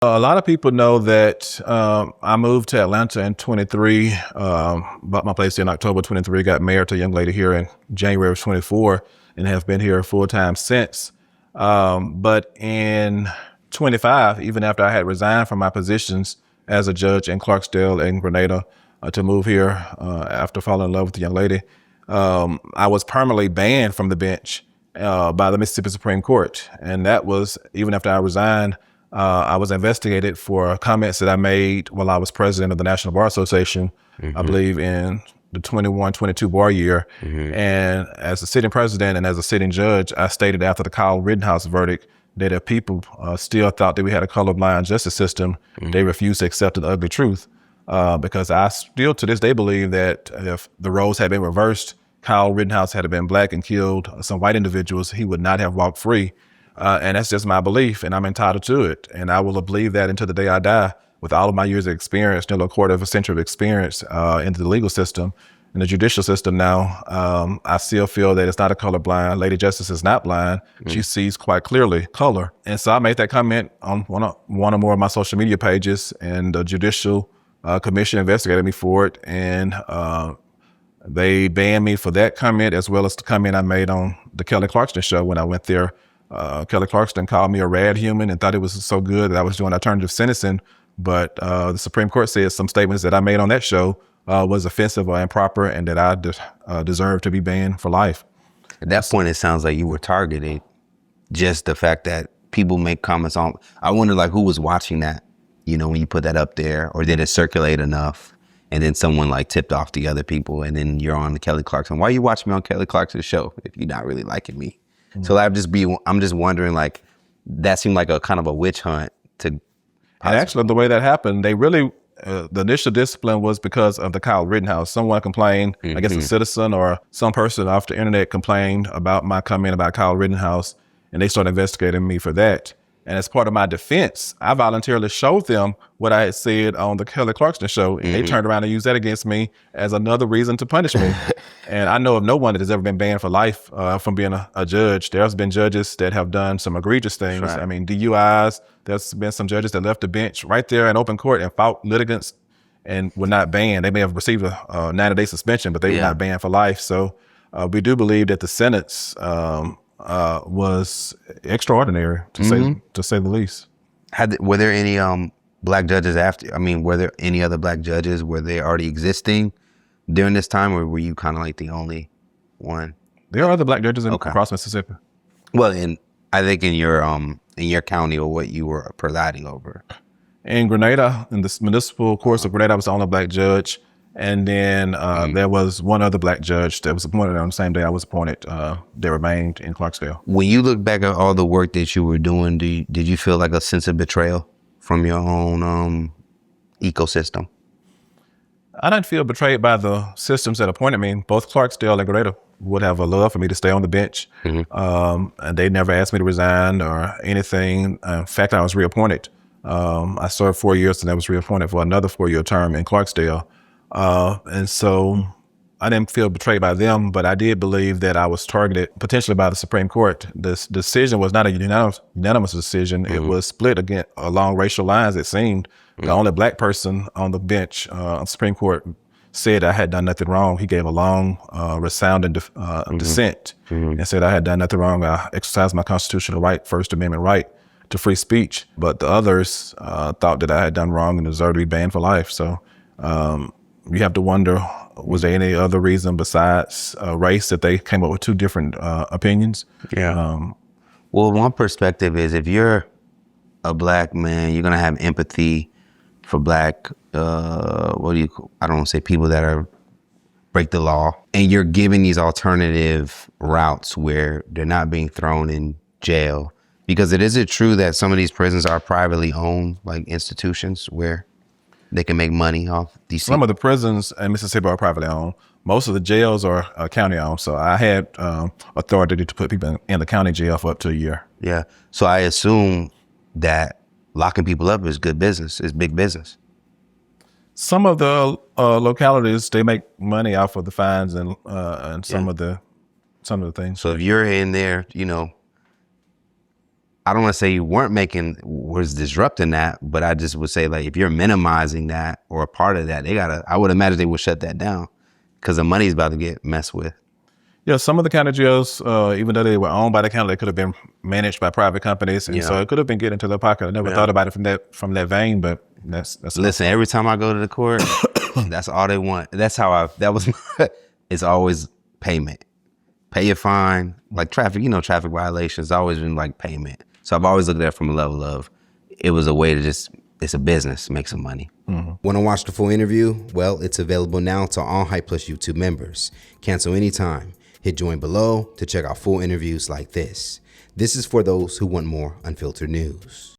A lot of people know that I moved to Atlanta in 23, bought my place in October 23, got married to a young lady here in January of 24, and have been here full time since. But in 25, even after I had resigned from my positions as a judge in Clarksdale and Grenada to move here after falling in love with the young lady, I was permanently banned from the bench by the Mississippi Supreme Court. And that was even after I resigned. I was investigated for comments that I made while I was president of the National Bar Association, I believe in the 21-22 bar year. And as a sitting president and as a sitting judge, I stated after the Kyle Rittenhouse verdict that if people still thought that we had a colorblind justice system, they refused to accept the ugly truth. Because I still to this day believe that if the roles had been reversed, Kyle Rittenhouse had been black and killed some white individuals, he would not have walked free. And that's just my belief, and I'm entitled to it. And I will believe that until the day I die, with all of my years of experience, nearly a quarter of a century of experience into the legal system and the judicial system now. I still feel that it's not a color blind. Lady Justice is not blind. She sees quite clearly color. And so I made that comment on one or more of my social media pages, and the Judicial Commission investigated me for it. And they banned me for that comment, as well as the comment I made on the Kelly Clarkson show when I went there. Kelly Clarkson called me a rad human and thought it was so good that I was doing alternative sentencing. But the Supreme Court said some statements that I made on that show was offensive or improper, and that I deserve to be banned for life. At that point, it sounds like you were targeted. Just the fact that people make comments on, I wonder like who was watching that, when you put that up there, or did it circulate enough? And then someone like tipped off the other people, and then you're on the Kelly Clarkson. Why are you watching me on Kelly Clarkson's show if you're not really liking me? So I'm just wondering, like, that seemed like a kind of a witch hunt to. And actually, the way that happened, they really, the initial discipline was because of the Kyle Rittenhouse. Someone complained, I guess a citizen or some person off the internet complained about my comment about Kyle Rittenhouse, and they started investigating me for that. And as part of my defense, I voluntarily showed them what I had said on the Kelly Clarkson show, and they turned around and used that against me as another reason to punish me. And I know of no one that has ever been banned for life from being a judge. There's been judges that have done some egregious things. Right. I mean, DUIs, there's been some judges that left the bench right there in open court and fought litigants and were not banned. They may have received a 90-day suspension, but they were not banned for life. So we do believe that the sentence was extraordinary, to say the least. Were there any black judges after? I mean, were there any other black judges? Were they already existing during this time, or were you kind of like the only one? There are other black judges across Mississippi. Well, I think in your county, or what you were presiding over. In Grenada, in the municipal courts of Grenada, I was the only black judge. And then there was one other black judge that was appointed on the same day I was appointed. They remained in Clarksdale. When you look back at all the work that you were doing, did you feel like a sense of betrayal from your own ecosystem? I didn't feel betrayed by the systems that appointed me. Both Clarksdale and Grenada would have a love for me to stay on the bench. And they never asked me to resign or anything. In fact, I was reappointed. I served 4 years and I was reappointed for another 4-year term in Clarksdale. And so I didn't feel betrayed by them, but I did believe that I was targeted potentially by the Supreme Court. This decision was not a unanimous decision. It was split along racial lines, it seemed. The only black person on the bench on the Supreme Court said I had done nothing wrong. He gave a long, resounding dissent and said I had done nothing wrong. I exercised my constitutional right, First Amendment right to free speech. But the others thought that I had done wrong and deserved to be banned for life. So you have to wonder, was there any other reason besides race that they came up with two different opinions? Yeah. Well, one perspective is if you're a black man, you're going to have empathy for black, I don't want to say people that break the law. And you're giving these alternative routes where they're not being thrown in jail. Because is it true that some of these prisons are privately owned, like institutions where they can make money off these? Some of the prisons in Mississippi are privately owned. Most of the jails are county owned. So I had authority to put people in the county jail for up to a year. Yeah. So I assume that locking people up is good business, is big business. Some of the localities, they make money off of the fines and some of the things. So if you're in there, I don't want to say you was disrupting that, but I just would say, like, if you're minimizing that or a part of that, I would imagine they would shut that down because the money's about to get messed with. Yeah, some of the county jails, even though they were owned by the county, they could have been managed by private companies, and so it could have been getting into their pocket. I never thought about it from that vein, but that's Listen, every time I go to the court, that's all they want. That's how it's always payment. Pay your fine. Like traffic, traffic violations, always been like payment. So I've always looked at it from a level of, it was a way to it's a business, make some money. Want to watch the full interview? Well, it's available now to all Hype Plus YouTube members. Cancel anytime. Hit join below to check out full interviews like this. This is for those who want more unfiltered news.